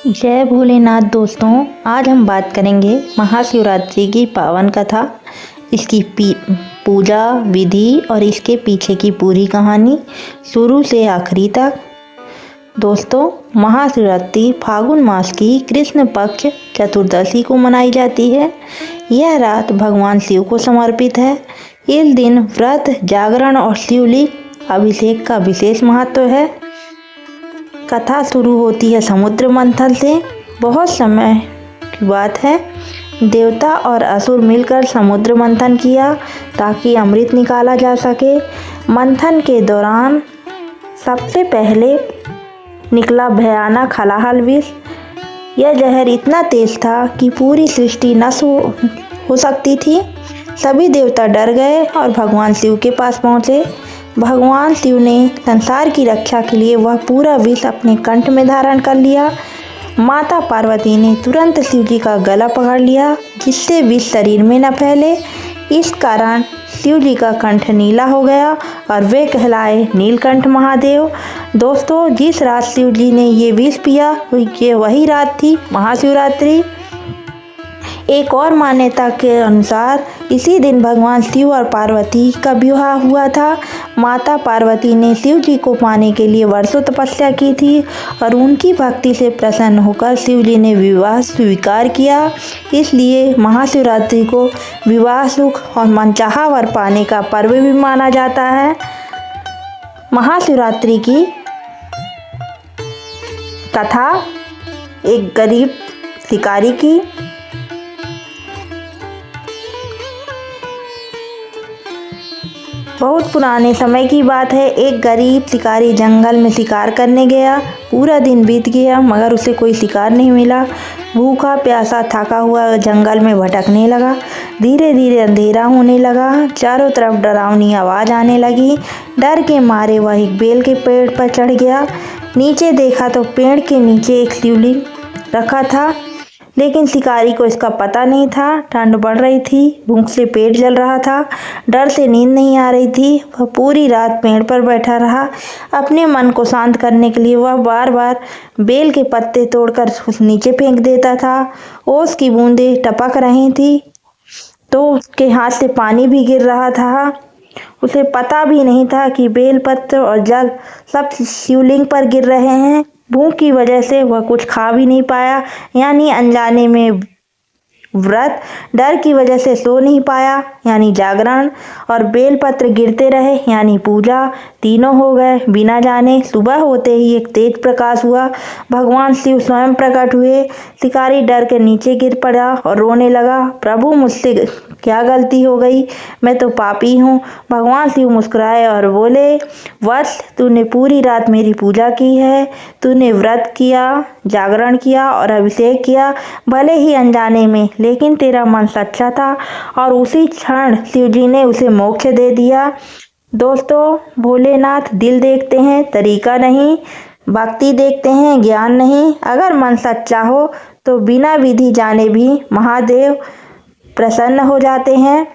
जय भोलेनाथ दोस्तों, आज हम बात करेंगे महाशिवरात्रि की पावन कथा, इसकी पूजा विधि और इसके पीछे की पूरी कहानी शुरू से आखिरी तक। दोस्तों, महाशिवरात्रि फागुन मास की कृष्ण पक्ष चतुर्दशी को मनाई जाती है। यह रात भगवान शिव को समर्पित है। इस दिन व्रत, जागरण और शिवलिंग अभिषेक का विशेष महत्व है। कथा शुरू होती है समुद्र मंथन से। बहुत समय की बात है, देवता और असुर मिलकर समुद्र मंथन किया ताकि अमृत निकाला जा सके। मंथन के दौरान सबसे पहले निकला भयानक हलाहल विष। यह जहर इतना तेज था कि पूरी सृष्टि नष्ट हो सकती थी। सभी देवता डर गए और भगवान शिव के पास पहुँचे। भगवान शिव ने संसार की रक्षा के लिए वह पूरा विष अपने कंठ में धारण कर लिया। माता पार्वती ने तुरंत शिव जी का गला पकड़ लिया जिससे विष शरीर में न फैले। इस कारण शिव जी का कंठ नीला हो गया और वे कहलाए नीलकंठ महादेव। दोस्तों, जिस रात शिव जी ने ये विष पिया ये वही रात थी महाशिवरात्रि। एक और मान्यता के अनुसार इसी दिन भगवान शिव और पार्वती का विवाह हुआ था। माता पार्वती ने शिव जी को पाने के लिए वर्षों तपस्या की थी और उनकी भक्ति से प्रसन्न होकर शिव जी ने विवाह स्वीकार किया। इसलिए महाशिवरात्रि को विवाह सुख और मनचाहा वर पाने का पर्व भी माना जाता है। महाशिवरात्रि की कथा एक गरीब शिकारी की। बहुत पुराने समय की बात है। एक गरीब शिकारी जंगल में शिकार करने गया। पूरा दिन बीत गया मगर उसे कोई शिकार नहीं मिला। भूखा प्यासा थका हुआ जंगल में भटकने लगा। धीरे धीरे अंधेरा होने लगा। चारों तरफ डरावनी आवाज़ आने लगी। डर के मारे वह एक बेल के पेड़ पर चढ़ गया। नीचे देखा तो पेड़ के नीचे एक शिवलिंग रखा था, लेकिन शिकारी को इसका पता नहीं था। ठंड बढ़ रही थी, भूख से पेट जल रहा था, डर से नींद नहीं आ रही थी। वह पूरी रात पेड़ पर बैठा रहा। अपने मन को शांत करने के लिए वह बार बार बेल के पत्ते तोड़कर उस नीचे फेंक देता था। ओस की बूंदें टपक रही थी तो उसके हाथ से पानी भी गिर रहा था। उसे पता भी नहीं था कि बेल पत्र और जल सब शिवलिंग पर गिर रहे हैं। भूख की वजह से वह कुछ खा भी नहीं पाया, यानी अनजाने में व्रत। डर की वजह से सो नहीं पाया, यानी जागरण। और बेलपत्र गिरते रहे, यानी पूजा। तीनों हो गए बिना जाने। सुबह होते ही एक तेज प्रकाश हुआ। भगवान शिव स्वयं प्रकट हुए। शिकारी डर के नीचे गिर पड़ा और रोने लगा, प्रभु मुझसे क्या गलती हो गई, मैं तो पापी हूँ। भगवान शिव मुस्कुराए और बोले, वत्स, तूने पूरी रात मेरी पूजा की है। तूने व्रत किया, जागरण किया और अभिषेक किया, भले ही अनजाने में, लेकिन तेरा मन सच्चा था और उसी क्षण शिव जी ने उसे मोक्ष दे दिया। दोस्तों, भोलेनाथ दिल देखते हैं, तरीका नहीं। भक्ति देखते हैं, ज्ञान नहीं। अगर मन सच्चा हो तो बिना विधि जाने भी महादेव प्रसन्न हो जाते हैं।